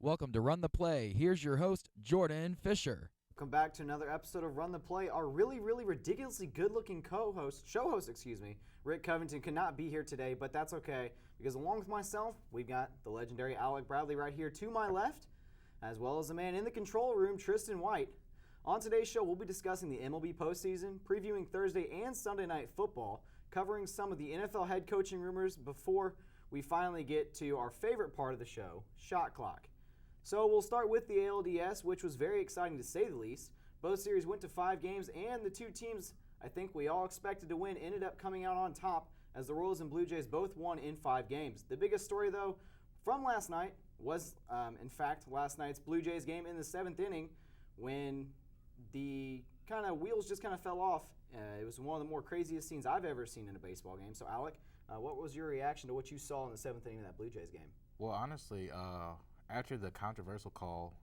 Welcome to Run the Play. Here's your host, Jordan Fisher. Welcome back to another episode of Run the Play. Our really ridiculously good-looking show host, Rick Covington could not be here today, but that's okay because along with myself, we've got the legendary Alec Bradley right here to my left, as well as the man in the control room, Tristan White. On today's show, we'll be discussing the MLB postseason, previewing Thursday and Sunday night football, covering some of the NFL head coaching rumors before we finally get to our favorite part of the show, Shot Clock. So we'll start with the ALDS, which was very exciting to say the least. Both series went to 5 games, and the two teams I think we all expected to win ended up coming out on top as the Royals and Blue Jays both won in 5 games. The biggest story, though, from last night was, in fact, last night's Blue Jays game in the 7th inning when the kind of wheels just kind of fell off. It was one of the more craziest scenes I've ever seen in a baseball game. So, Alec, what was your reaction to what you saw in the 7th inning of that Blue Jays game? Well, honestly, after the controversial call,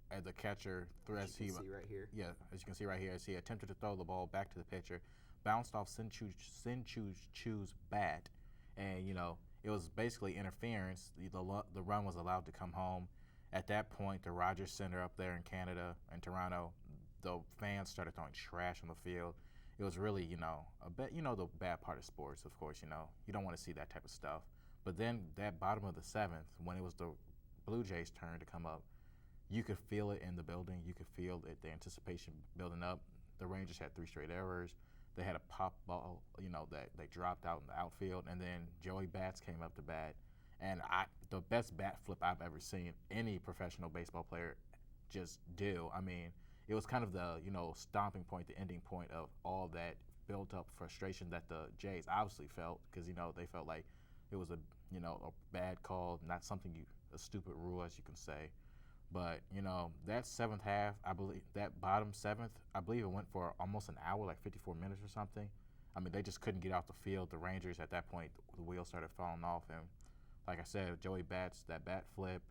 as the catcher as you can see right here. Yeah, as you can see right here, as he attempted to throw the ball back to the pitcher, bounced off Sin Chu's bat, and it was basically interference. The run was allowed to come home. At that point, the Rogers Center up there in Canada and Toronto, the fans started throwing trash on the field. It was really, a bit, the bad part of sports. Of course, you don't want to see that type of stuff. But then that bottom of the 7th, when it was the Blue Jays' turn to come up, you could feel it in the building. You could feel it, the anticipation building up. The Rangers had 3 straight errors. They had a pop ball, that they dropped out in the outfield. And then Joey Bats came up to bat. And the best bat flip I've ever seen any professional baseball player just do. I mean, it was kind of the, stomping point, the ending point of all that built-up frustration that the Jays obviously felt because, they felt like it was a bad call, not something a stupid rule, as you can say. But, that 7th half, I believe, that bottom 7th, I believe it went for almost an hour, like 54 minutes or something. I mean, they just couldn't get off the field. The Rangers, at that point, the wheels started falling off. And like I said, Joey Bats, that bat flip,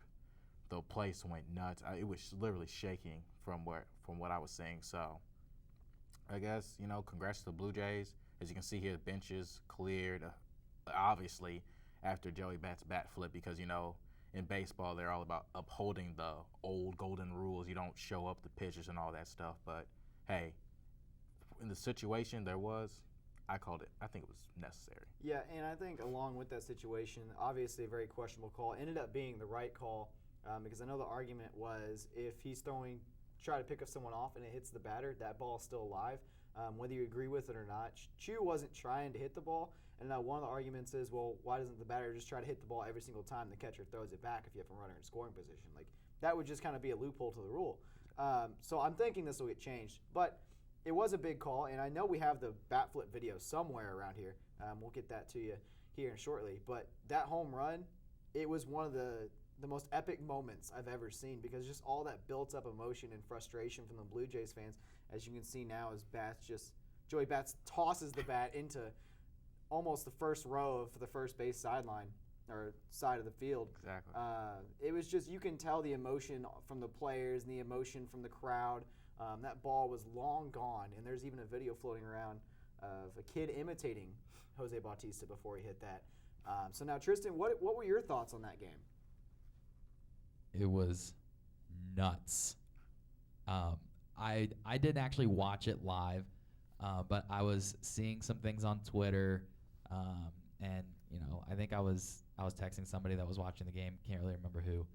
the place went nuts. It was literally shaking from what I was seeing. So I guess, congrats to the Blue Jays. As you can see here, the benches cleared, obviously, after Joey Bats' bat flip because, in baseball, they're all about upholding the old golden rules. You don't show up the pitchers and all that stuff. But, hey, in the situation I think it was necessary. Yeah, and I think along with that situation, obviously a very questionable call, ended up being the right call because I know the argument was if he's try to pick up someone off and it hits the batter, that ball is still alive. Whether you agree with it or not, Chu wasn't trying to hit the ball, and one of the arguments is, well, why doesn't the batter just try to hit the ball every single time the catcher throws it back if you have a runner in scoring position? Like, that would just kind of be a loophole to the rule. So I'm thinking this will get changed, but it was a big call, and I know we have the bat flip video somewhere around here. We'll get that to you here shortly, but that home run, it was one of the most epic moments I've ever seen because just all that built up emotion and frustration from the Blue Jays fans, as you can see now, as Joey Bats tosses the bat into almost the first row of the first base sideline or side of the field. Exactly. It was just, you can tell the emotion from the players and the emotion from the crowd. That ball was long gone, and there's even a video floating around of a kid imitating Jose Bautista before he hit that. So now, Tristan, what were your thoughts on that game? It was nuts. I didn't actually watch it live, but I was seeing some things on Twitter, and I think I was texting somebody that was watching the game. Can't really remember who.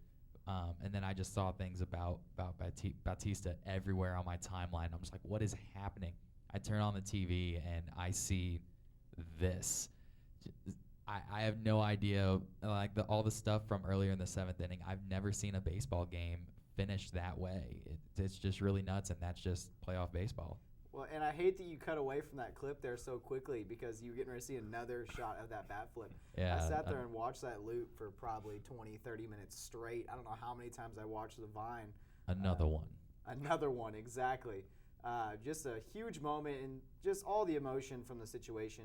And then I just saw things about Bautista everywhere on my timeline. I'm just like, what is happening? I turn on the TV and I see this. I have no idea, all the stuff from earlier in the 7th inning. I've never seen a baseball game finish that way. It's just really nuts, and that's just playoff baseball. Well, and I hate that you cut away from that clip there so quickly because you were getting ready to see another shot of that bat flip. Yeah, I sat there and watched that loop for probably 20, 30 minutes straight. I don't know how many times I watched the Vine. Another one. Another one, exactly. Just a huge moment and just all the emotion from the situation.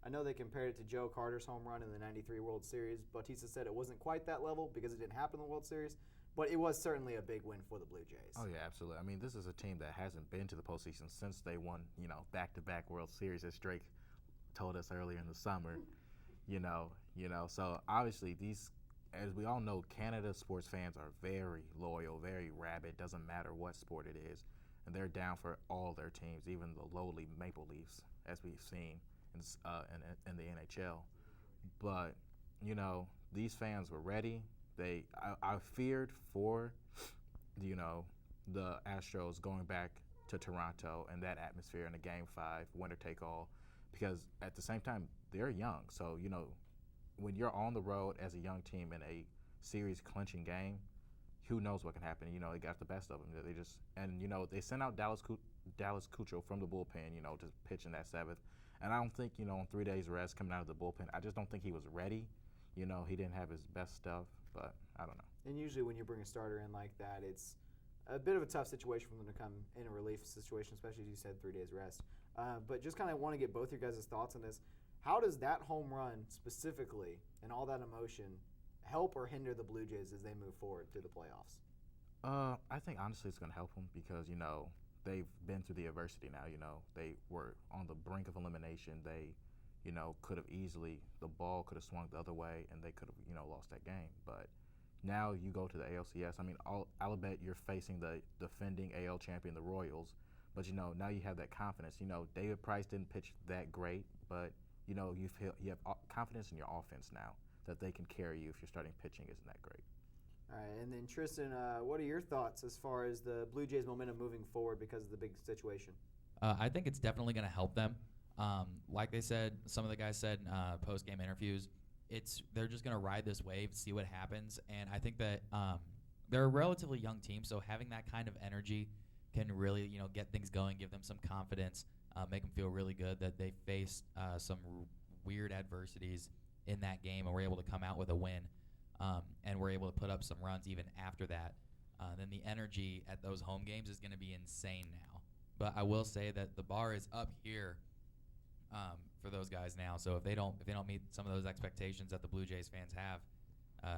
I know they compared it to Joe Carter's home run in the 93 World Series. Bautista said it wasn't quite that level because it didn't happen in the World Series, but it was certainly a big win for the Blue Jays. Oh, yeah, absolutely. I mean, this is a team that hasn't been to the postseason since they won, back-to-back World Series, as Drake told us earlier in the summer. So obviously these as we all know, Canada sports fans are very loyal, very rabid. Doesn't matter what sport it is, and they're down for all their teams, even the lowly Maple Leafs, as we've seen in the NHL. But these fans were ready. I feared for the Astros going back to Toronto and that atmosphere in a Game 5 winner take all, because at the same time they're young. So when you're on the road as a young team in a series clinching game, who knows what can happen? They got the best of them. They sent out Dallas Keuchel from the bullpen, to pitch in that seventh. And I don't think, on 3 days rest coming out of the bullpen, I just don't think he was ready. He didn't have his best stuff, but I don't know. And usually when you bring a starter in like that, it's a bit of a tough situation for them to come in a relief situation, especially as you said, 3 days rest. But just kind of want to get both your guys' thoughts on this. How does that home run specifically and all that emotion help or hinder the Blue Jays as they move forward through the playoffs? I think honestly it's going to help them because, they've been through the adversity now. They were on the brink of elimination. They, could have easily, the ball could have swung the other way and they could have, lost that game. But now you go to the ALCS. I'll bet you're facing the defending AL champion, the Royals. But, now you have that confidence. David Price didn't pitch that great, but, you have confidence in your offense now that they can carry you if your starting pitching isn't that great. All right, and then Tristan, what are your thoughts as far as the Blue Jays' momentum moving forward because of the big situation? I think it's definitely going to help them. Like they said, some of the guys said in post-game interviews, they're just going to ride this wave, see what happens. And I think that they're a relatively young team, so having that kind of energy can really, get things going, give them some confidence, make them feel really good that they faced some weird adversities in that game and were able to come out with a win. And we're able to put up some runs even after that, then the energy at those home games is going to be insane now. But I will say that the bar is up here for those guys now. So if they don't meet some of those expectations that the Blue Jays fans have,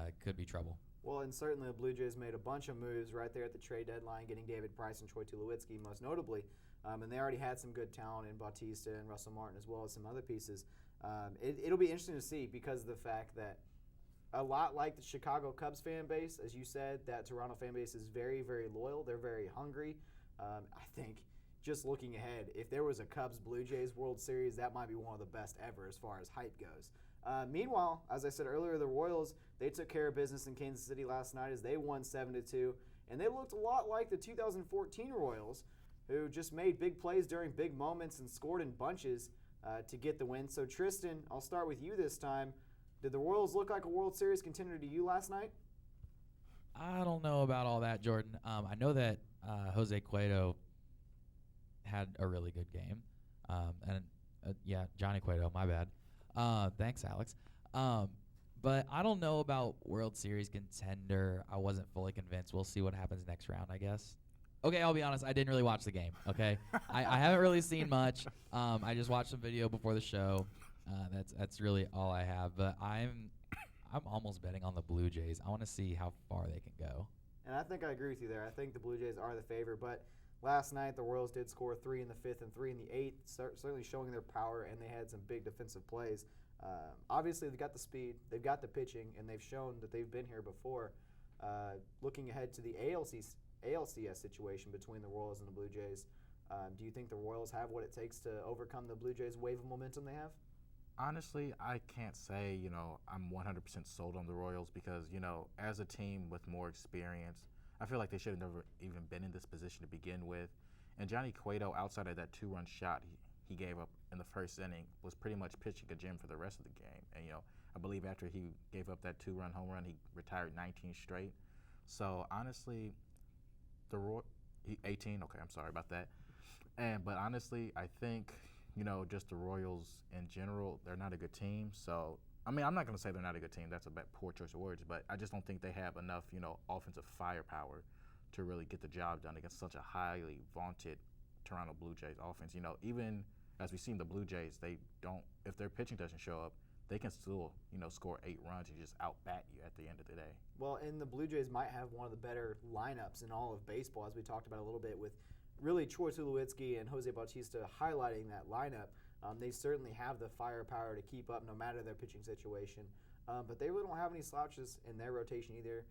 it could be trouble. Well, and certainly the Blue Jays made a bunch of moves right there at the trade deadline, getting David Price and Troy Tulowitzki most notably. And they already had some good talent in Bautista and Russell Martin as well as some other pieces. It'll be interesting to see because of the fact that a lot like the Chicago Cubs fan base, as you said, that Toronto fan base is very, very loyal. They're very hungry. I think just looking ahead, if there was a Cubs-Blue Jays World Series, that might be one of the best ever as far as hype goes. Meanwhile, as I said earlier, the Royals, they took care of business in Kansas City last night as they won 7-2, and they looked a lot like the 2014 Royals, who just made big plays during big moments and scored in bunches to get the win. So, Tristan, I'll start with you this time. Did the Royals look like a World Series contender to you last night? I don't know about all that, Jordan. I know that Jose Cueto had a really good game. Johnny Cueto, my bad. Thanks, Alex. But I don't know about World Series contender. I wasn't fully convinced. We'll see what happens next round, I guess. Okay, I'll be honest. I didn't really watch the game, okay? I haven't really seen much. I just watched some video before the show. That's really all I have. But I'm almost betting on the Blue Jays. I want to see how far they can go. And I think I agree with you there. I think the Blue Jays are the favorite. But last night the Royals did score 3 in the 5th and 3 in the 8th, certainly showing their power, and they had some big defensive plays. Obviously, they've got the speed, they've got the pitching, and they've shown that they've been here before. Looking ahead to the ALCS situation between the Royals and the Blue Jays, do you think the Royals have what it takes to overcome the Blue Jays' wave of momentum they have? Honestly, I can't say, I'm 100% sold on the Royals because, as a team with more experience, I feel like they should have never even been in this position to begin with. And Johnny Cueto, outside of that 2-run shot he gave up in the first inning, was pretty much pitching a gem for the rest of the game. And, I believe after he gave up that 2-run home run, he retired 19 straight. So, honestly, 18, okay, I'm sorry about that. But honestly, I think, just the Royals in general, they're not a good team. So, I'm not going to say they're not a good team. That's a poor choice of words. But I just don't think they have enough, offensive firepower to really get the job done against such a highly vaunted Toronto Blue Jays offense. Even as we've seen the Blue Jays, if their pitching doesn't show up, they can still, score 8 runs and just out-bat you at the end of the day. Well, and the Blue Jays might have one of the better lineups in all of baseball, as we talked about a little bit, with really Troy Tulowitzki and Jose Bautista highlighting that lineup. They certainly have the firepower to keep up no matter their pitching situation. But they really don't have any slouches in their rotation either.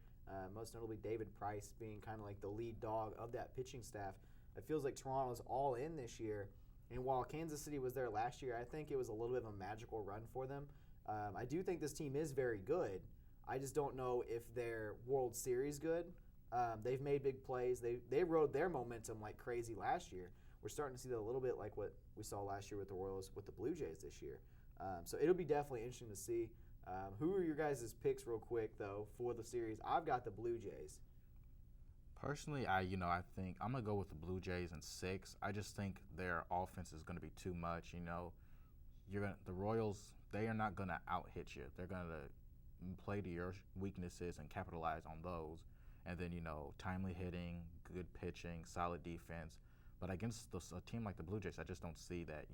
Most notably, David Price being kind of like the lead dog of that pitching staff. It feels like Toronto's all in this year. And while Kansas City was there last year, I think it was a little bit of a magical run for them. I do think this team is very good. I just don't know if they're World Series good. They've made big plays. They rode their momentum like crazy last year. We're starting to see that a little bit like what we saw last year with the Royals, with the Blue Jays this year. So it'll be definitely interesting to see. Who are your guys' picks real quick, though, for the series? I've got the Blue Jays. Personally, I think I'm gonna go with the Blue Jays in 6. I just think their offense is gonna be too much. The Royals, they are not gonna out hit you. They're gonna play to your weaknesses and capitalize on those. And then timely hitting, good pitching, solid defense. But against a team like the Blue Jays, I just don't see that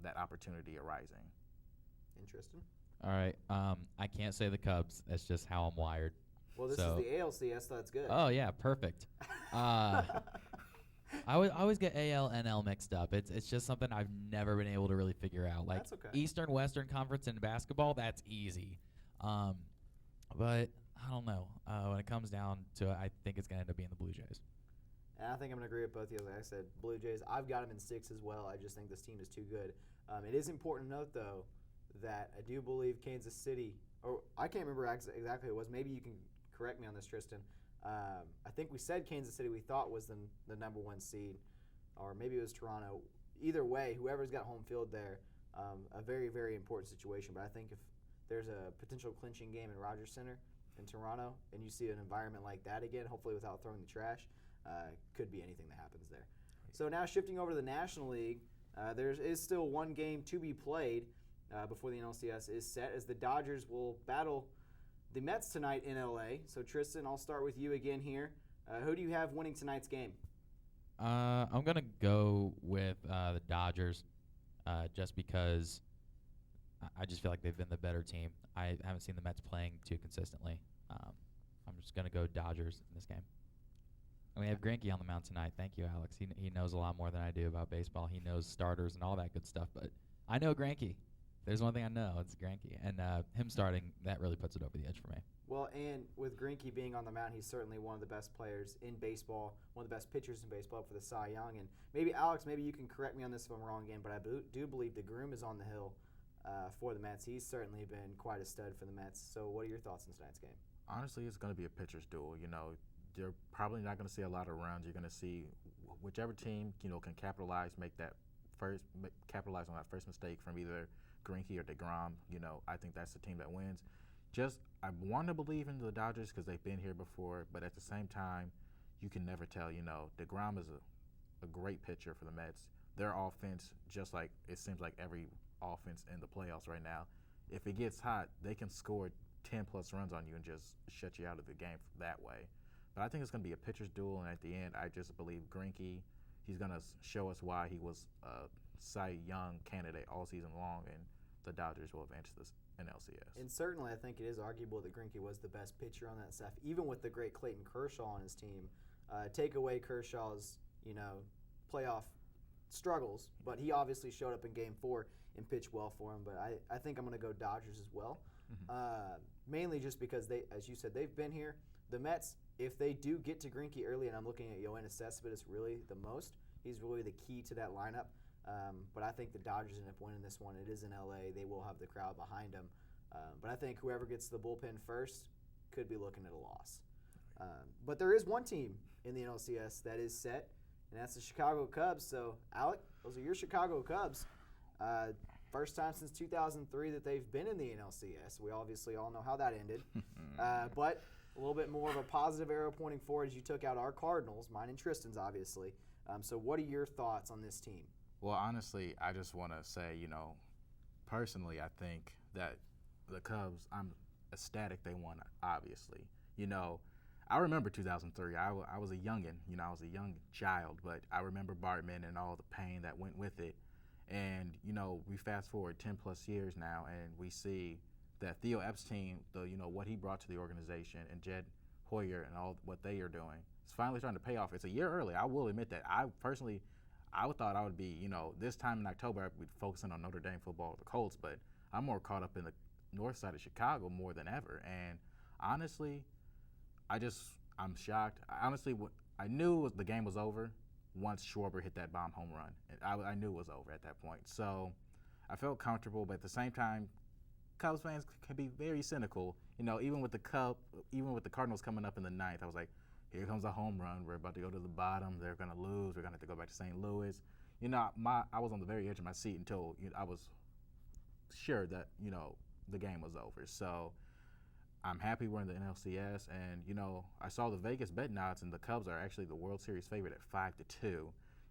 that opportunity arising. Interesting. All right. I can't say the Cubs. That's just how I'm wired. Well, this is the ALCS, so that's good. Oh, yeah, perfect. I always get AL and NL mixed up. It's just something I've never been able to really figure out. Like that's okay. Eastern, Western Conference in basketball, that's easy. But I don't know. When it comes down to it, I think it's going to end up being the Blue Jays. And I think I'm going to agree with both of you. Like I said, Blue Jays, I've got them in 6 as well. I just think this team is too good. It is important to note, though, that I do believe Kansas City, or I can't remember exactly who it was. Maybe you can correct me on this, Tristan. I think we said Kansas City we thought was the number 1 seed, or maybe it was Toronto. Either way, whoever's got home field there, a very, very important situation. But I think if there's a potential clinching game in Rogers Center in Toronto, and you see an environment like that again, hopefully without throwing the trash, could be anything that happens there. So now shifting over to the National League, there is still one game to be played before the NLCS is set, as the Dodgers will battle the Mets tonight in LA. So Tristan, I'll start with you again here. Who do you have winning tonight's game? I'm going to go with the Dodgers just because I just feel like they've been the better team. I haven't seen the Mets playing too consistently. I'm just going to go Dodgers in this game. And we have Greinke on the mound tonight. Thank you, Alex. He knows a lot more than I do about baseball. He knows starters and all that good stuff. But I know Greinke. There's one thing I know. It's Greinke. And him starting, that really puts it over the edge for me. Well, and with Greinke being on the mound, he's certainly one of the best players in baseball, one of the best pitchers in baseball for the Cy Young. And maybe, Alex, maybe you can correct me on this if I'm wrong again, but I do believe DeGrom is on the hill for the Mets. He's certainly been quite a stud for the Mets. So what are your thoughts on tonight's game? Honestly, it's going to be a pitcher's duel. You're probably not going to see a lot of runs. You're going to see whichever team can capitalize on that first mistake from either Greinke or DeGrom. I think that's the team that wins. I want to believe in the Dodgers because they've been here before, but at the same time, you can never tell. DeGrom is a great pitcher for the Mets. Their offense, just like it seems like every offense in the playoffs right now, if it gets hot, they can score 10-plus runs on you and just shut you out of the game that way. But I think it's going to be a pitcher's duel, and at the end, I just believe Greinke, he's going to show us why he was a Cy Young candidate all season long, and the Dodgers will advance this NLCS. And certainly I think it is arguable that Greinke was the best pitcher on that staff, even with the great Clayton Kershaw on his team. Take away Kershaw's, playoff struggles, but he obviously showed up in Game 4 and pitched well for him. But I think I'm going to go Dodgers as well, mainly just because they, as you said, they've been here. The Mets, if they do get to Greinke early, and I'm looking at Yoenis Cespedes really the most, he's really the key to that lineup. But I think the Dodgers end up winning this one. It is in LA. They will have the crowd behind them. But I think whoever gets the bullpen first could be looking at a loss. But there is one team in the NLCS that is set, and that's the Chicago Cubs. So, Alec, those are your Chicago Cubs. First time since 2003 that they've been in the NLCS. We obviously all know how that ended. But a little bit more of a positive arrow pointing forward as you took out our Cardinals, mine and Tristan's obviously. So what are your thoughts on this team? Well, honestly, I just want to say, personally, I think that the Cubs, I'm ecstatic they won, obviously. I remember 2003. I was a youngin', I was a young child, but I remember Bartman and all the pain that went with it. And, we fast forward 10-plus years now, and we see that Theo Epstein, what he brought to the organization, and Jed Hoyer and all what they are doing, it's finally starting to pay off. It's a year early. I will admit that. I thought I would be, this time in October, I would be focusing on Notre Dame football or the Colts, but I'm more caught up in the north side of Chicago more than ever. And honestly, I'm shocked. I knew the game was over once Schwarber hit that bomb home run. I knew it was over at that point. So I felt comfortable, but at the same time, Cubs fans can be very cynical. Even with the Cardinals coming up in the ninth, I was like, here comes a home run. We're about to go to the bottom. They're going to lose. We're going to have to go back to St. Louis. I was on the very edge of my seat until I was sure that, the game was over. So I'm happy we're in the NLCS. And, I saw the Vegas bet odds, and the Cubs are actually the World Series favorite at 5-2.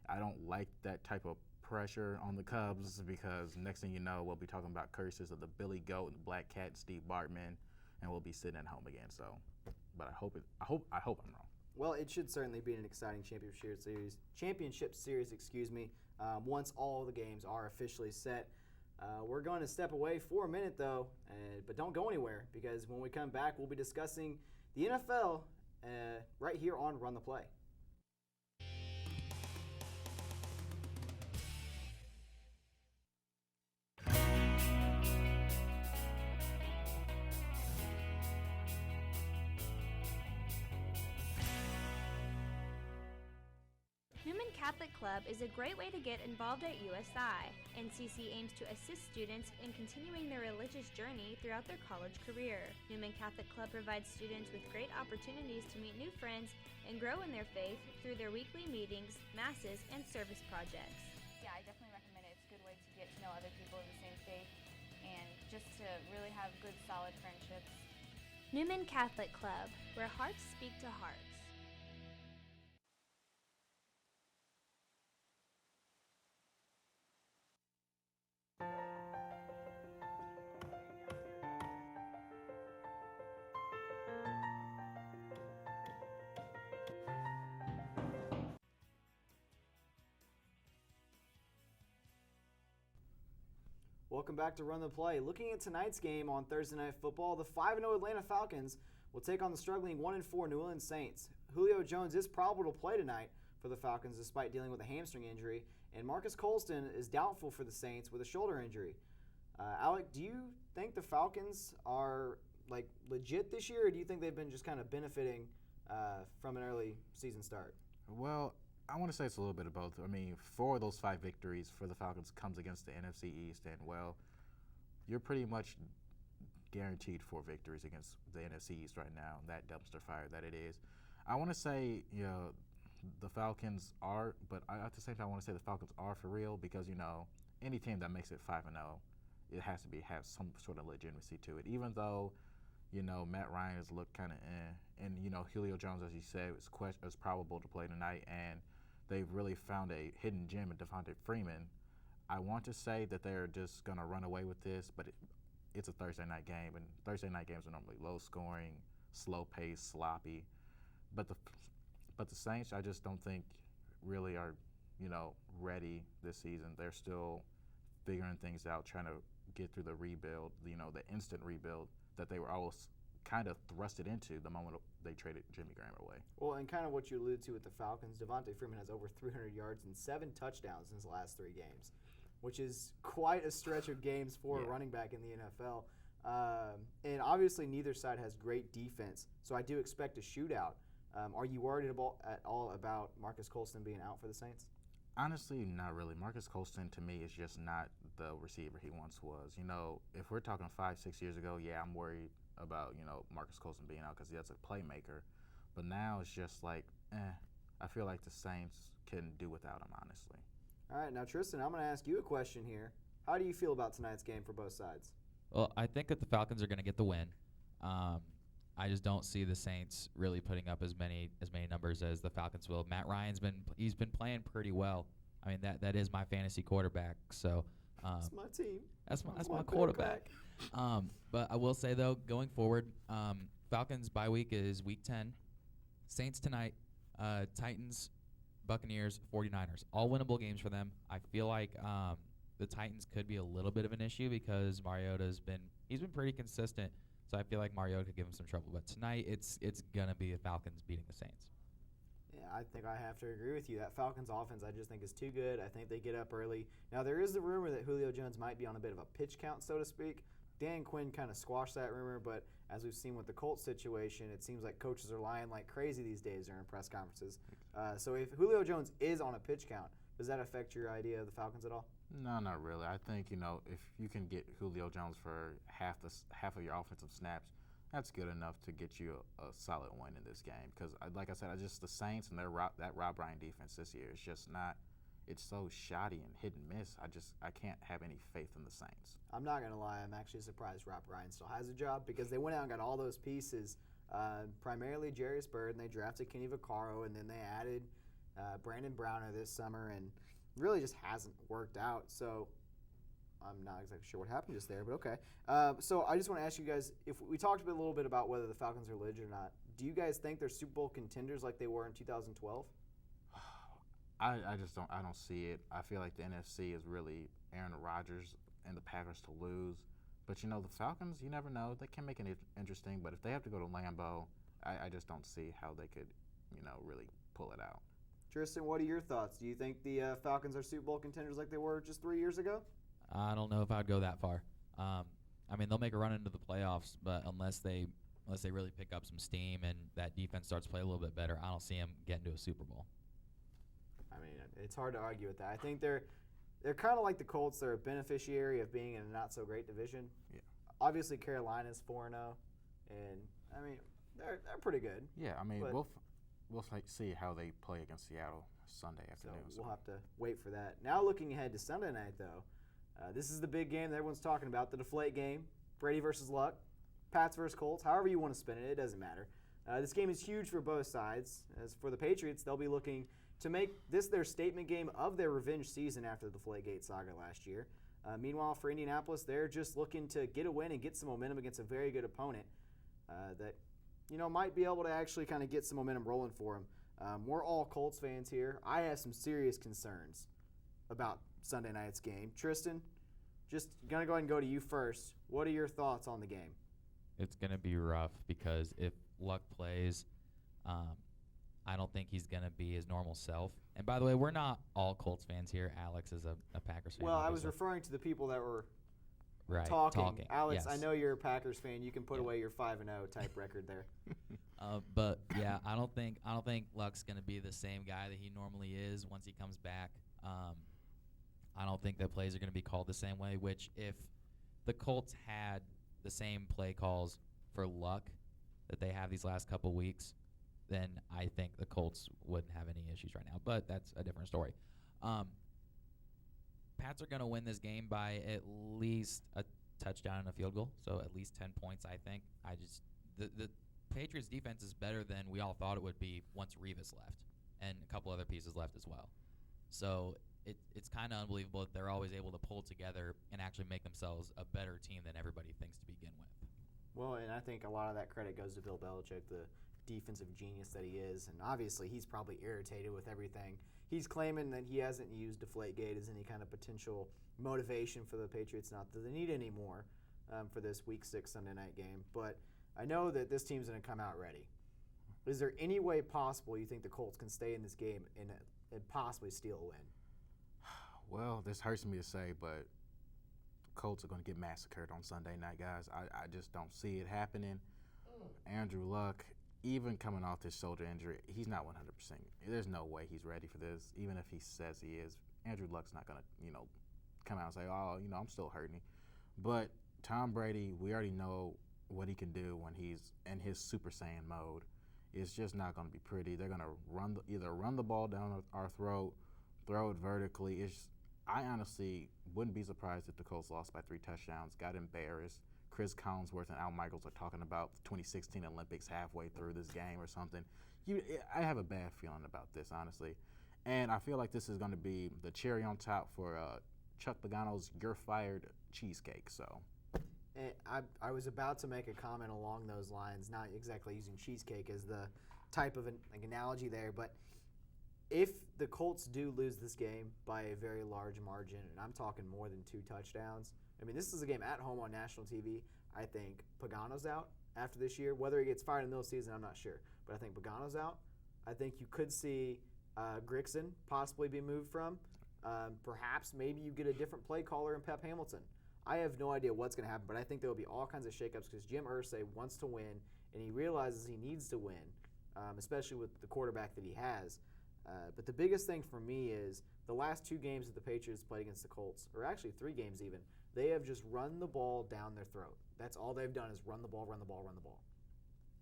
I don't like that type of pressure on the Cubs because next thing you know, we'll be talking about curses of the Billy Goat and the Black Cat and Steve Bartman, and we'll be sitting at home again. So, but I hope I'm wrong. Well, it should certainly be an exciting championship series. Once all the games are officially set. We're going to step away for a minute, though, but don't go anywhere because when we come back, we'll be discussing the NFL right here on Run the Play. Newman Catholic Club is a great way to get involved at USI. NCC aims to assist students in continuing their religious journey throughout their college career. Newman Catholic Club provides students with great opportunities to meet new friends and grow in their faith through their weekly meetings, masses, and service projects. Yeah, I definitely recommend it. It's a good way to get to know other people of the same faith and just to really have good, solid friendships. Newman Catholic Club, where hearts speak to hearts. Welcome back to Run the Play. Looking at tonight's game on Thursday Night Football, the 5-0 Atlanta Falcons will take on the struggling 1-4 New Orleans Saints. Julio Jones is probable to play tonight for the Falcons despite dealing with a hamstring injury, and Marcus Colston is doubtful for the Saints with a shoulder injury. Alec, do you think the Falcons are legit this year, or do you think they've been just kind of benefiting from an early season start? Well, I want to say it's a little bit of both. I mean, 4 of those 5 victories for the Falcons comes against the NFC East, and, well, you're pretty much guaranteed 4 victories against the NFC East right now, that dumpster fire that it is. I want to say, the Falcons are, but at the same time, I want to say the Falcons are for real because, any team that makes it 5-0, it has to have some sort of legitimacy to it. Even though, Matt Ryan has looked kind of and, Julio Jones, as you said, is probable to play tonight, and they've really found a hidden gem in Devontae Freeman. I want to say that they're just going to run away with this, but it's a Thursday night game, and Thursday night games are normally low scoring, slow paced, sloppy. But the Saints, I just don't think really are, ready this season. They're still figuring things out, trying to get through the rebuild, the instant rebuild that they were always kind of thrusted into the moment they traded Jimmy Graham away. Well, and kind of what you alluded to with the Falcons, Devontae Freeman has over 300 yards and 7 touchdowns in his last 3 games, which is quite a stretch of games for a running back in the NFL. And obviously neither side has great defense, so I do expect a shootout. Are you worried at all about Marcus Colston being out for the Saints? Honestly, not really. Marcus Colston, to me, is just not the receiver he once was. If we're talking 5-6 years ago, yeah, I'm worried about, Marcus Colston being out because that's a playmaker. But now it's just like, I feel like the Saints can do without him, honestly. All right, now, Tristan, I'm going to ask you a question here. How do you feel about tonight's game for both sides? Well, I think that the Falcons are going to get the win. I just don't see the Saints really putting up as many numbers as the Falcons will. Matt Ryan's been playing pretty well. I mean that is my fantasy quarterback. So that's my team. That's my quarterback. But I will say though, going forward, Falcons bye week is week 10. Saints tonight, Titans, Buccaneers, 49ers, all winnable games for them. I feel like the Titans could be a little bit of an issue because Mariota's been pretty consistent. So I feel like Mariota could give him some trouble. But tonight, it's going to be the Falcons beating the Saints. Yeah, I think I have to agree with you. That Falcons offense I just think is too good. I think they get up early. Now, there is the rumor that Julio Jones might be on a bit of a pitch count, so to speak. Dan Quinn kind of squashed that rumor, but as we've seen with the Colts situation, it seems like coaches are lying like crazy these days during press conferences. So if Julio Jones is on a pitch count, does that affect your idea of the Falcons at all? No, not really. I think, if you can get Julio Jones for half of your offensive snaps, that's good enough to get you a solid win in this game. Because, like I said, the Saints and that Rob Ryan defense this year is just not. It's so shoddy and hit and miss. I can't have any faith in the Saints. I'm not going to lie. I'm actually surprised Rob Ryan still has a job because they went out and got all those pieces, primarily Jarius Byrd, and they drafted Kenny Vaccaro, and then they added Brandon Browner this summer, and really just hasn't worked out. So I'm not exactly sure what happened just there, but okay. So I just want to ask you guys, if we talked a little bit about whether the Falcons are legit or not, do you guys think they're Super Bowl contenders like they were in 2012? I just don't see it. I feel like the NFC is really Aaron Rodgers and the Packers to lose. But, the Falcons, you never know. They can make it interesting. But if they have to go to Lambeau, I just don't see how they could, really pull it out. Tristan, what are your thoughts? Do you think the Falcons are Super Bowl contenders like they were just 3 years ago? I don't know if I'd go that far. They'll make a run into the playoffs, but unless they really pick up some steam and that defense starts to play a little bit better, I don't see them getting to a Super Bowl. It's hard to argue with that. I think they're kind of like the Colts. They're a beneficiary of being in a not-so-great division. Yeah. Obviously, Carolina's 4-0, and, they're pretty good. Yeah, we'll see how they play against Seattle Sunday afternoon. So we'll have to wait for that. Now looking ahead to Sunday night, though, this is the big game that everyone's talking about, the deflate game, Brady versus Luck, Pats versus Colts, however you want to spin it, it doesn't matter. This game is huge for both sides. As for the Patriots, they'll be looking to make this their statement game of their revenge season after the Deflategate saga last year. Meanwhile, for Indianapolis, they're just looking to get a win and get some momentum against a very good opponent that might be able to actually kind of get some momentum rolling for them. We're all Colts fans here. I have some serious concerns about Sunday night's game. Tristan, just going to go ahead and go to you first. What are your thoughts on the game? It's going to be rough because if Luck plays, I don't think he's going to be his normal self. And by the way, we're not all Colts fans here. Alex is a Packers fan. Well, obviously. I was referring to the people that were right, talking. Alex, yes. I know you're a Packers fan. You can put away your 5-0 type record there. But yeah, I don't think Luck's going to be the same guy that he normally is once he comes back. I don't think that plays are going to be called the same way, which if the Colts had the same play calls for Luck that they have these last couple weeks, then I think the Colts wouldn't have any issues right now. But that's a different story. Pats are going to win this game by at least a touchdown and a field goal, so at least 10 points, I think. The Patriots' defense is better than we all thought it would be once Revis left and a couple other pieces left as well. So it's kind of unbelievable that they're always able to pull together and actually make themselves a better team than everybody thinks to begin with. Well, and I think a lot of that credit goes to Bill Belichick, the defensive genius that he is. And obviously he's probably irritated with everything. He's claiming that he hasn't used Deflategate as any kind of potential motivation for the Patriots, not that they need any more for this Week 6 Sunday night game. But I know that this team's going to come out ready. Is there any way possible you think the Colts can stay in this game and possibly steal a win? Well, this hurts me to say, but Colts are going to get massacred on Sunday night, guys. I just don't see it happening. Andrew Luck, even coming off this shoulder injury, he's not 100%. There's no way he's ready for this, even if he says he is. Andrew Luck's not going to, come out and say, oh, I'm still hurting. But Tom Brady, we already know what he can do when he's in his Super Saiyan mode. It's just not going to be pretty. They're going to either run the ball down our throat, throw it vertically. I honestly wouldn't be surprised if the Colts lost by 3 touchdowns, got embarrassed. Chris Collinsworth and Al Michaels are talking about the 2016 Olympics halfway through this game or something. I have a bad feeling about this, honestly. And I feel like this is going to be the cherry on top for Chuck Pagano's You're Fired cheesecake. So, And I was about to make a comment along those lines, not exactly using cheesecake as the type of an analogy there, but if the Colts do lose this game by a very large margin, and I'm talking more than 2 touchdowns, this is a game at home on national TV. I think Pagano's out after this year. Whether he gets fired in the middle of the season, I'm not sure. But I think Pagano's out. I think you could see Grigson possibly be moved from. Perhaps maybe you get a different play caller in Pep Hamilton. I have no idea what's going to happen, but I think there will be all kinds of shakeups because Jim Irsay wants to win, and he realizes he needs to win, especially with the quarterback that he has. But the biggest thing for me is the last 2 games that the Patriots played against the Colts, or actually 3 games even, they have just run the ball down their throat. That's all they've done is run the ball, run the ball, run the ball.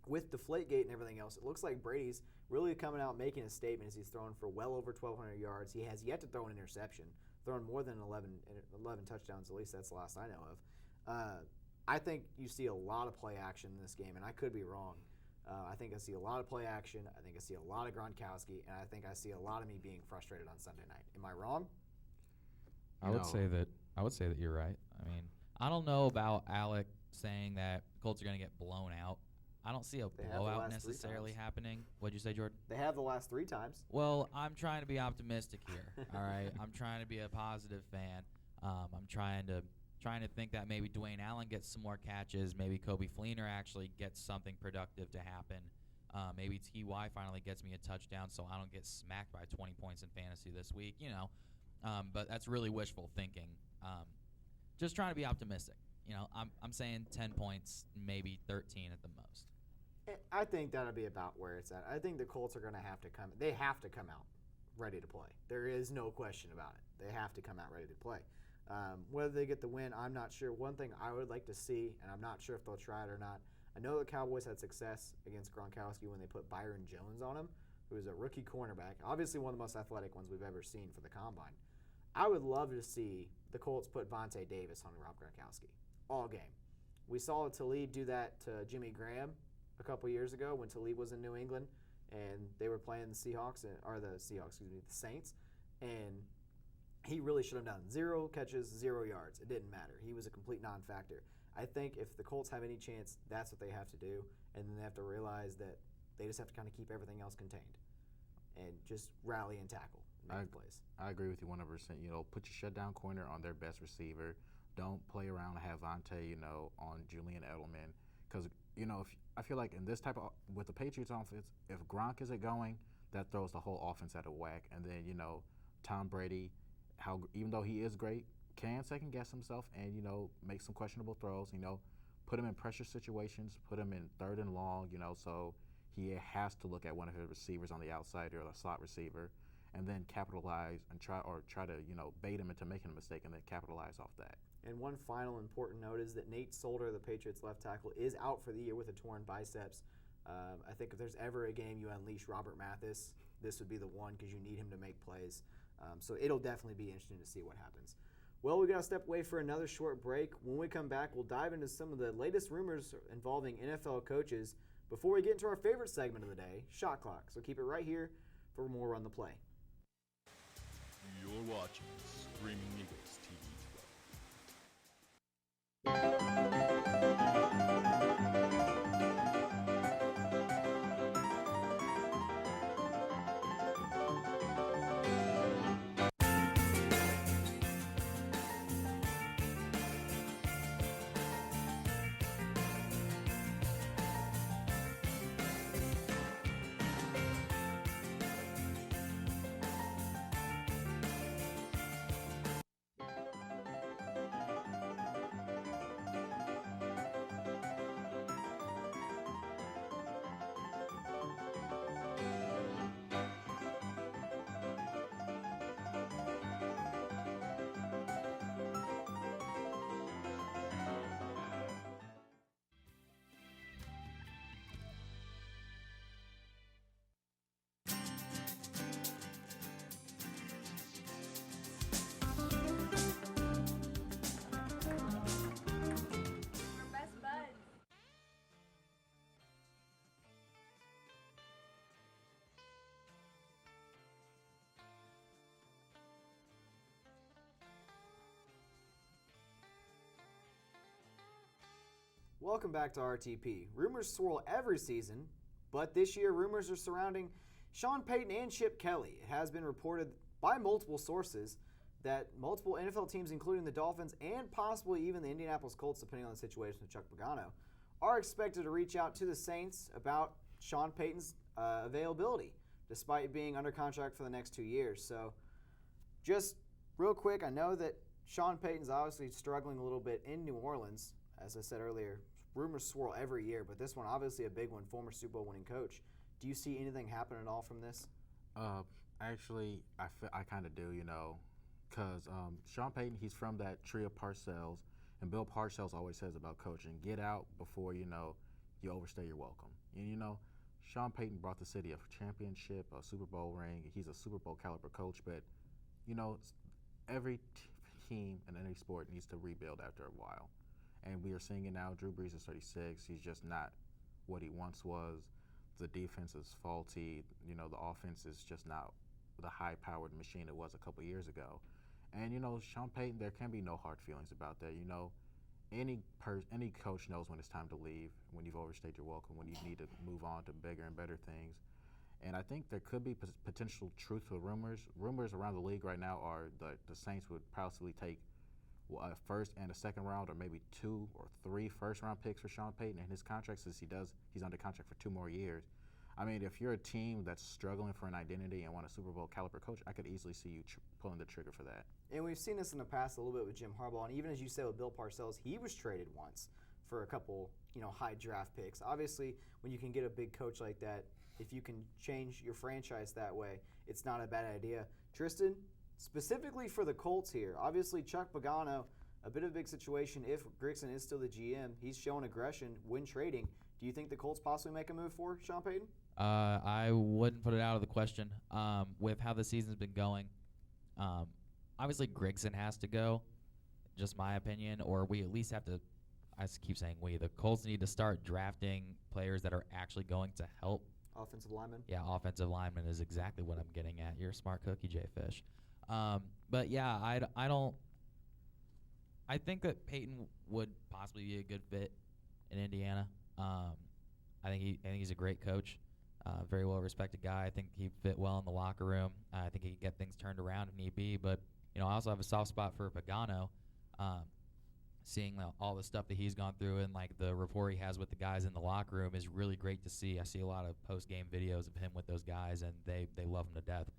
With Deflategate and everything else, it looks like Brady's really coming out making a statement as he's thrown for well over 1,200 yards. He has yet to throw an interception, thrown more than 11 touchdowns, at least that's the last I know of. I think you see a lot of play action in this game, and I could be wrong. I think I see a lot of play action. I think I see a lot of Gronkowski, and I think I see a lot of me being frustrated on Sunday night. Am I wrong? I would say that you're right. I mean, I don't know about Alec saying that Colts are going to get blown out. I don't see a blowout necessarily happening. What'd you say, Jordan? They have the last 3 times. Well, I'm trying to be optimistic here. All right, I'm trying to be a positive fan. I'm trying to think that maybe Dwayne Allen gets some more catches. Maybe Kobe Fleener actually gets something productive to happen. Maybe T.Y. finally gets me a touchdown so I don't get smacked by 20 points in fantasy this week. But that's really wishful thinking. Just trying to be optimistic. I'm saying 10 points, maybe 13 at the most. I think that'll be about where it's at. I think the Colts are going to have to come. They have to come out ready to play. There is no question about it. They have to come out ready to play. Whether they get the win, I'm not sure. One thing I would like to see, and I'm not sure if they'll try it or not, I know the Cowboys had success against Gronkowski when they put Byron Jones on him, who is a rookie cornerback, obviously one of the most athletic ones we've ever seen for the Combine. I would love to see the Colts put Vontae Davis on Rob Gronkowski all game. We saw Talib do that to Jimmy Graham a couple years ago when Talib was in New England and they were playing the Saints, and he really should have done 0 catches, 0 yards. It didn't matter. He was a complete non-factor. I think if the Colts have any chance, that's what they have to do, and then they have to realize that they just have to kind of keep everything else contained and just rally and tackle. I agree with you 100%. Put your shutdown corner on their best receiver. Don't play around and have Vontae, on Julian Edelman. Because, I feel like in this type of – with the Patriots offense, if Gronk isn't going, that throws the whole offense out of whack. And then, Tom Brady, even though he is great, can second-guess himself and, make some questionable throws. Put him in pressure situations, put him in 3rd and long, so he has to look at one of his receivers on the outside or the slot receiver and then capitalize and try to, bait him into making a mistake and then capitalize off that. And one final important note is that Nate Solder, the Patriots left tackle, is out for the year with a torn biceps. I think if there's ever a game you unleash Robert Mathis, this would be the one because you need him to make plays. So it'll definitely be interesting to see what happens. Well, we got to step away for another short break. When we come back, we'll dive into some of the latest rumors involving NFL coaches before we get into our favorite segment of the day, Shot Clock. So keep it right here for more Run the Play. You're watching Screaming Eagles Welcome back to RTP. Rumors swirl every season, but this year rumors are surrounding Sean Payton and Chip Kelly. It has been reported by multiple sources that multiple NFL teams, including the Dolphins and possibly even the Indianapolis Colts, depending on the situation with Chuck Pagano, are expected to reach out to the Saints about Sean Payton's availability, despite being under contract for the next 2 years. So just real quick, I know that Sean Payton's obviously struggling a little bit in New Orleans. As I said earlier, rumors swirl every year, but this one obviously a big one, former Super Bowl winning coach. Do you see anything happen at all from this? Actually, I kind of do, because Sean Payton, he's from that tree of Parcells, and Bill Parcells always says about coaching, get out before, you overstay your welcome. And, Sean Payton brought the city a championship, a Super Bowl ring. He's a Super Bowl caliber coach, but, every team in any sport needs to rebuild after a while. And we are seeing it now. Drew Brees is 36. He's just not what he once was. The defense is faulty. The offense is just not the high-powered machine it was a couple years ago. And, Sean Payton, there can be no hard feelings about that. Any coach knows when it's time to leave, when you've overstayed your welcome, when you need to move on to bigger and better things. And I think there could be potential truth to rumors. Rumors around the league right now are the Saints would possibly take a first and a second round, or maybe 2 or 3 first-round picks for Sean Payton. And his contract, since he's under contract for 2 more years. I mean, if you're a team that's struggling for an identity and want a Super Bowl caliber coach, I could easily see you pulling the trigger for that. And we've seen this in the past a little bit with Jim Harbaugh, and even as you said with Bill Parcells, he was traded once for a couple, high draft picks. Obviously, when you can get a big coach like that, if you can change your franchise that way, it's not a bad idea. Tristan, specifically for the Colts here, obviously Chuck Pagano, a bit of a big situation. If Grigson is still the GM, he's shown aggression when trading. Do you think the Colts possibly make a move for Sean Payton? I wouldn't put it out of the question. With how the season's been going, obviously Grigson has to go, just my opinion, or we at least have to, I keep saying the Colts need to start drafting players that are actually going to help. Offensive lineman? Yeah, offensive lineman is exactly what I'm getting at. You're a smart cookie, Jay Fish. But yeah, I think that Peyton would possibly be a good fit in Indiana. I think he's a great coach, very well respected guy. I think he'd fit well in the locker room. I think he could get things turned around if need be. But I also have a soft spot for Pagano. Seeing all the stuff that he's gone through and the rapport he has with the guys in the locker room is really great to see. I see a lot of post-game videos of him with those guys, and they love him to death.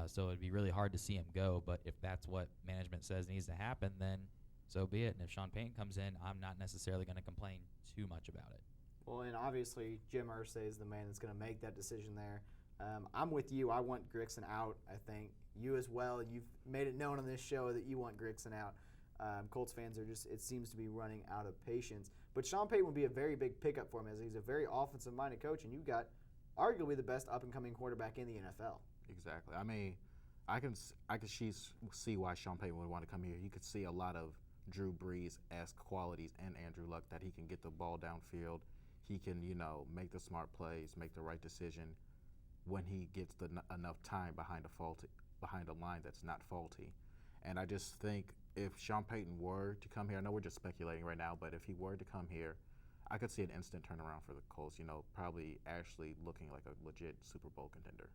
So it'd be really hard to see him go, but if that's what management says needs to happen, then so be it. And if Sean Payton comes in, I'm not necessarily going to complain too much about it. Well, and obviously Jim Irsay is the man that's going to make that decision there. I'm with you. I want Grigson out, I think. You as well. You've made it known on this show that you want Grigson out. Colts fans are just, it seems to be running out of patience. But Sean Payton would be a very big pickup for him, as he's a very offensive-minded coach, and you've got arguably the best up-and-coming quarterback in the NFL. Exactly. I mean, I can see why Sean Payton would want to come here. You could see a lot of Drew Brees-esque qualities in Andrew Luck, that he can get the ball downfield. He can, make the smart plays, make the right decision when he gets enough time behind a line that's not faulty. And I just think if Sean Payton were to come here, I know we're just speculating right now, but if he were to come here, I could see an instant turnaround for the Colts, probably actually looking like a legit Super Bowl contender.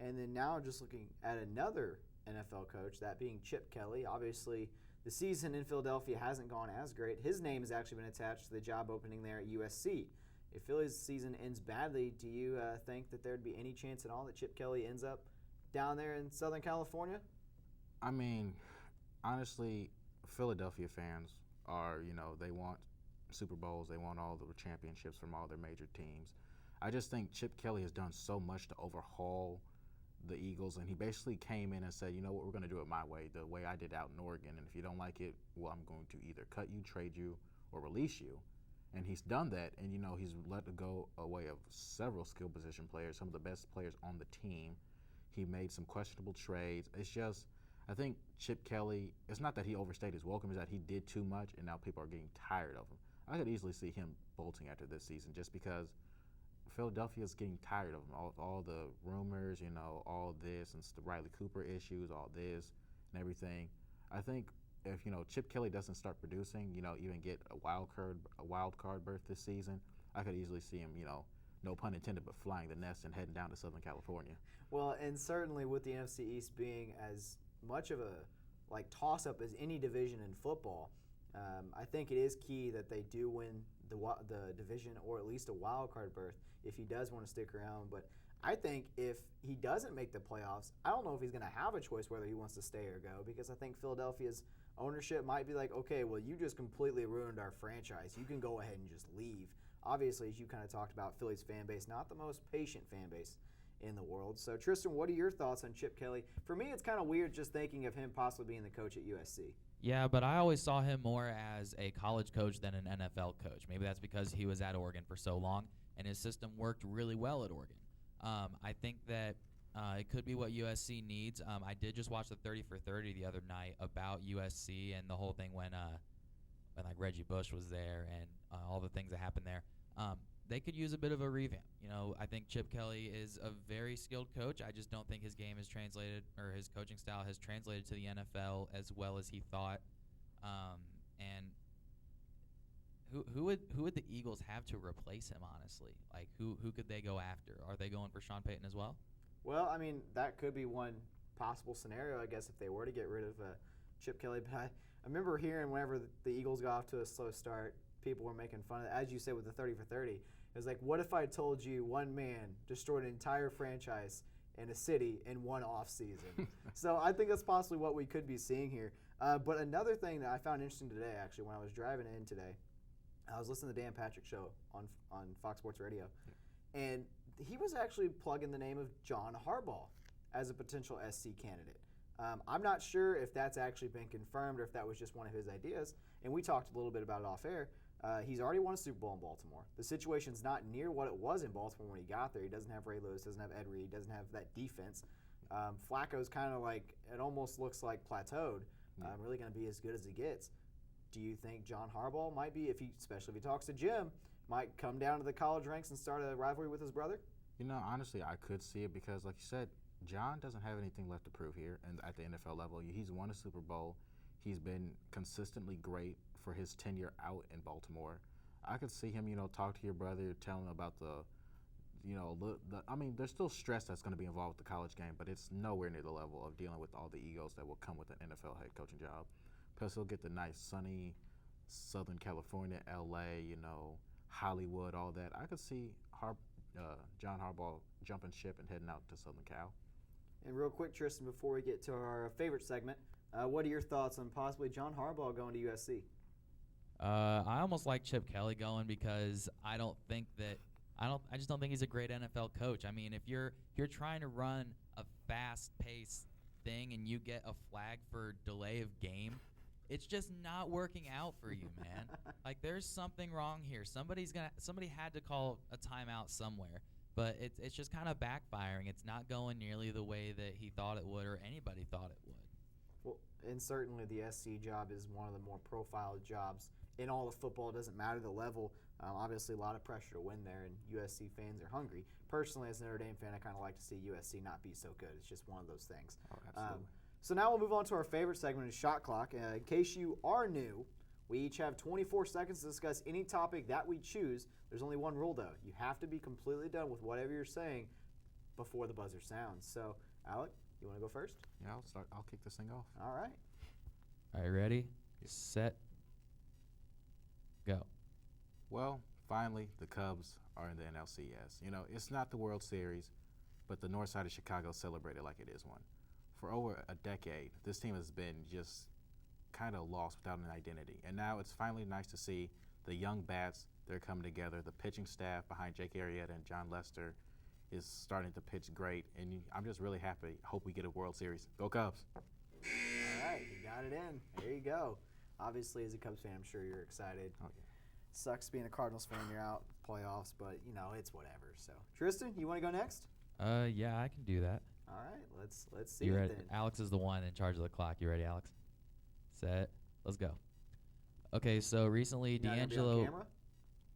And then now just looking at another NFL coach, that being Chip Kelly. Obviously, the season in Philadelphia hasn't gone as great. His name has actually been attached to the job opening there at USC. If Philly's season ends badly, do you think that there'd be any chance at all that Chip Kelly ends up down there in Southern California? I mean, honestly, Philadelphia fans are, they want Super Bowls. They want all the championships from all their major teams. I just think Chip Kelly has done so much to overhaul the Eagles, and he basically came in and said, you know what, we're going to do it my way, the way I did out in Oregon, and if you don't like it, well, I'm going to either cut you, trade you, or release you. And he's done that, and, he's let go away of several skill position players, some of the best players on the team. He made some questionable trades. It's just, I think Chip Kelly, it's not that he overstayed his welcome, it's that he did too much, and now people are getting tired of him. I could easily see him bolting after this season just because Philadelphia is getting tired of him. All the rumors, all this, and the Riley Cooper issues, all this and everything. I think if, Chip Kelly doesn't start producing, even get a wild card berth this season, I could easily see him, no pun intended, but flying the nest and heading down to Southern California. Well, and certainly with the NFC East being as much of a toss-up as any division in football, I think it is key that they do win the division, or at least a wild card berth if he does want to stick around. But I think if he doesn't make the playoffs, I don't know if he's going to have a choice whether he wants to stay or go, because I think Philadelphia's ownership might be like, okay, well, you just completely ruined our franchise. You can go ahead and just leave. Obviously, as you kind of talked about, Philly's fan base, not the most patient fan base in the world. So, Tristan, what are your thoughts on Chip Kelly? For me, it's kind of weird just thinking of him possibly being the coach at USC. Yeah, but I always saw him more as a college coach than an NFL coach. Maybe that's because he was at Oregon for so long, and his system worked really well at Oregon. I think that it could be what USC needs. I did just watch the 30 for 30 the other night about USC and the whole thing when like Reggie Bush was there and all the things that happened there. They could use a bit of a revamp. You know, I think Chip Kelly is a very skilled coach. I just don't think his game is translated, or his coaching style has translated to the NFL as well as he thought. And who would the Eagles have to replace him, honestly? Like, who could they go after? Are they going for Sean Payton as well? Well, I mean, that could be one possible scenario, I guess, if they were to get rid of Chip Kelly. But I remember hearing whenever the Eagles got off to a slow start, people were making fun of it. As you said with the 30 for 30, it was like, what if I told you one man destroyed an entire franchise in a city in one off season? So I think that's possibly what we could be seeing here. But another thing that I found interesting today, actually, when I was driving in today, I was listening to the Dan Patrick Show on Fox Sports Radio, and he was actually plugging the name of John Harbaugh as a potential SC candidate. I'm not sure if that's actually been confirmed or if that was just one of his ideas, and we talked a little bit about it off air. He's already won a Super Bowl in Baltimore. The situation's not near what it was in Baltimore when he got there. He doesn't have Ray Lewis, doesn't have Ed Reed, doesn't have that defense. Flacco's kind of like, it almost looks like plateaued. Really going to be as good as he gets. Do you think John Harbaugh might be, especially if he talks to Jim, might come down to the college ranks and start a rivalry with his brother? You know, honestly, I could see it because, like you said, John doesn't have anything left to prove here and at the NFL level. He's won a Super Bowl. He's been consistently great for his tenure out in Baltimore. I could see him, talk to your brother, tell him about I mean, there's still stress that's going to be involved with the college game, but it's nowhere near the level of dealing with all the egos that will come with an NFL head coaching job. Plus, he'll get the nice, sunny Southern California, LA, Hollywood, all that. I could see John Harbaugh jumping ship and heading out to Southern Cal. And real quick, Tristan, before we get to our favorite segment, what are your thoughts on possibly John Harbaugh going to USC? I almost like Chip Kelly going because I just don't think he's a great NFL coach. I mean, if you're trying to run a fast-paced thing and you get a flag for delay of game, it's just not working out for you, man. Like, there's something wrong here. Somebody had to call a timeout somewhere, but it's just kind of backfiring. It's not going nearly the way that he thought it would or anybody thought it would. Well, and certainly the SC job is one of the more profiled jobs in all of football. It doesn't matter the level. Obviously, a lot of pressure to win there, and USC fans are hungry. Personally, as a Notre Dame fan, I kind of like to see USC not be so good. It's just one of those things. Oh, absolutely. So now we'll move on to our favorite segment, is Shot Clock. In case you are new, we each have 24 seconds to discuss any topic that we choose. There's only one rule, though. You have to be completely done with whatever you're saying before the buzzer sounds. So, Alec, you want to go first? Yeah, I'll start. I'll kick this thing off. All right. All right, ready? Set, go. Well, finally, the Cubs are in the NLCS. It's not the World Series, but the north side of Chicago celebrated like it is one. For over a decade, this team has been just kind of lost without an identity. And now it's finally nice to see the young bats, they're coming together. The pitching staff behind Jake Arrieta and John Lester is starting to pitch great. And I'm just really happy. Hope we get a World Series. Go Cubs. All right, you got it in. There you go. Obviously, as a Cubs fan, I'm sure you're excited. Oh, yeah. Sucks being a Cardinals fan, you're out playoffs, but, it's whatever. So, Tristan, you want to go next? Yeah, I can do that. All right, let's see You it ready? then. Alex is the one in charge of the clock. You ready, Alex? Set. Let's go. Okay, so recently Not gonna be on D'Angelo. camera?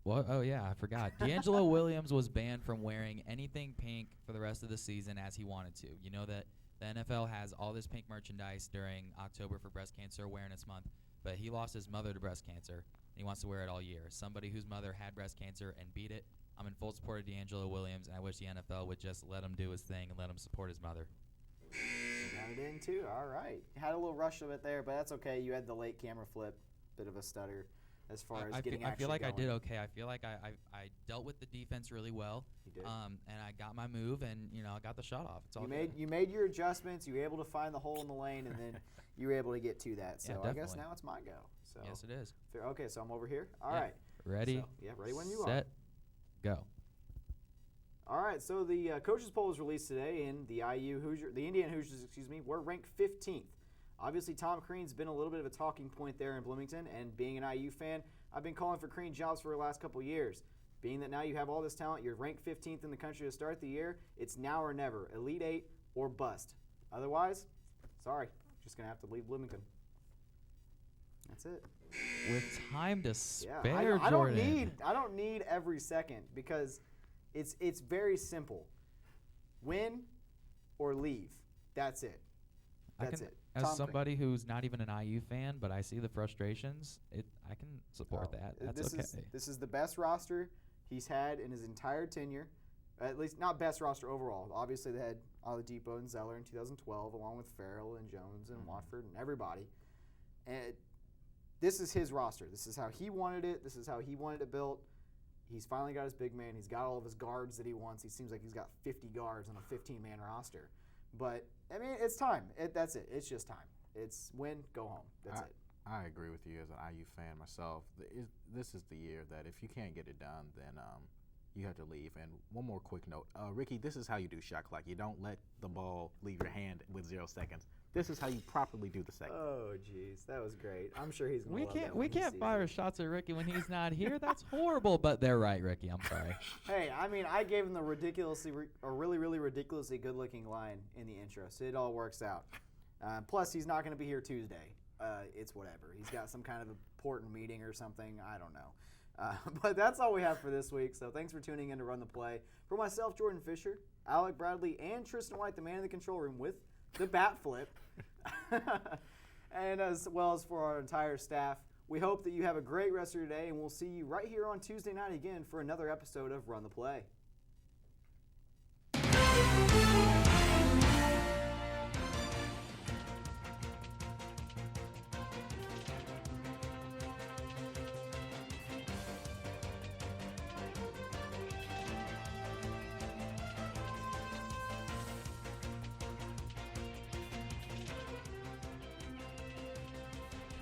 What? Oh yeah, I forgot. D'Angelo Williams was banned from wearing anything pink for the rest of the season as he wanted to. You know that the NFL has all this pink merchandise during October for Breast Cancer Awareness Month, but he lost his mother to breast cancer, and he wants to wear it all year. Somebody whose mother had breast cancer and beat it. I'm in full support of D'Angelo Williams, and I wish the NFL would just let him do his thing and let him support his mother. Got it in, too. All right. Had a little rush of it there, but that's okay. You had the late camera flip, bit of a stutter. as far as I getting feel like I going. did okay. I feel like I dealt with the defense really well. You did. And I got my move, and I got the shot off. It's all You made your adjustments. You were able to find the hole in the lane, and then you were able to get to that. So Yeah, I guess definitely. now it's my go. So Yes, it is. Okay, so I'm over here. All Yeah. right. Ready? So, yeah, ready when you are. Set. Go. All right, so the coaches poll was released today, and the Indiana Hoosiers, were ranked 15th. Obviously, Tom Crean's been a little bit of a talking point there in Bloomington, and being an IU fan, I've been calling for Crean jobs for the last couple years. Being that now you have all this talent, you're ranked 15th in the country to start the year, it's now or never, Elite Eight or bust. Otherwise, sorry, just gonna have to leave Bloomington. That's it. With time to spare, Yeah, I Jordan. don't need every second because it's very simple. Win or leave. That's it. That's it. As Tom Crean. somebody who's not even an IU fan, but I see the frustrations, I can support that. That's okay. This is the best roster he's had in his entire tenure. At least not best roster overall. Obviously, they had Oladipo and Zeller in 2012, along with Farrell and Jones and Watford and everybody. And this is his roster. This is how he wanted it. This is how he wanted it built. He's finally got his big man. He's got all of his guards that he wants. He seems like he's got 50 guards on a 15-man roster. But, I mean, it's time. That's it. It's just time. It's win, go home. That's it. I agree with you as an IU fan myself. This is the year that if you can't get it done, then you have to leave. And one more quick note. Ricky, this is how you do shot clock. You don't let the ball leave your hand with 0 seconds. This is how you properly do the second. Oh, jeez. That was great. I'm sure he's going to love that We when he can't sees fire it. shots at Ricky when he's not here. That's horrible. But they're right, Ricky. I'm sorry. Hey, I mean, I gave him the really, really ridiculously good-looking line in the intro, so it all works out. Plus, he's not going to be here Tuesday. It's whatever. He's got some kind of important meeting or something. I don't know. But that's all we have for this week, so thanks for tuning in to Run the Play. For myself, Jordan Fisher, Alec Bradley, and Tristan White, the man in the control room with the bat flip, and as well as for our entire staff, we hope that you have a great rest of your day, and we'll see you right here on Tuesday night again for another episode of Run the Play.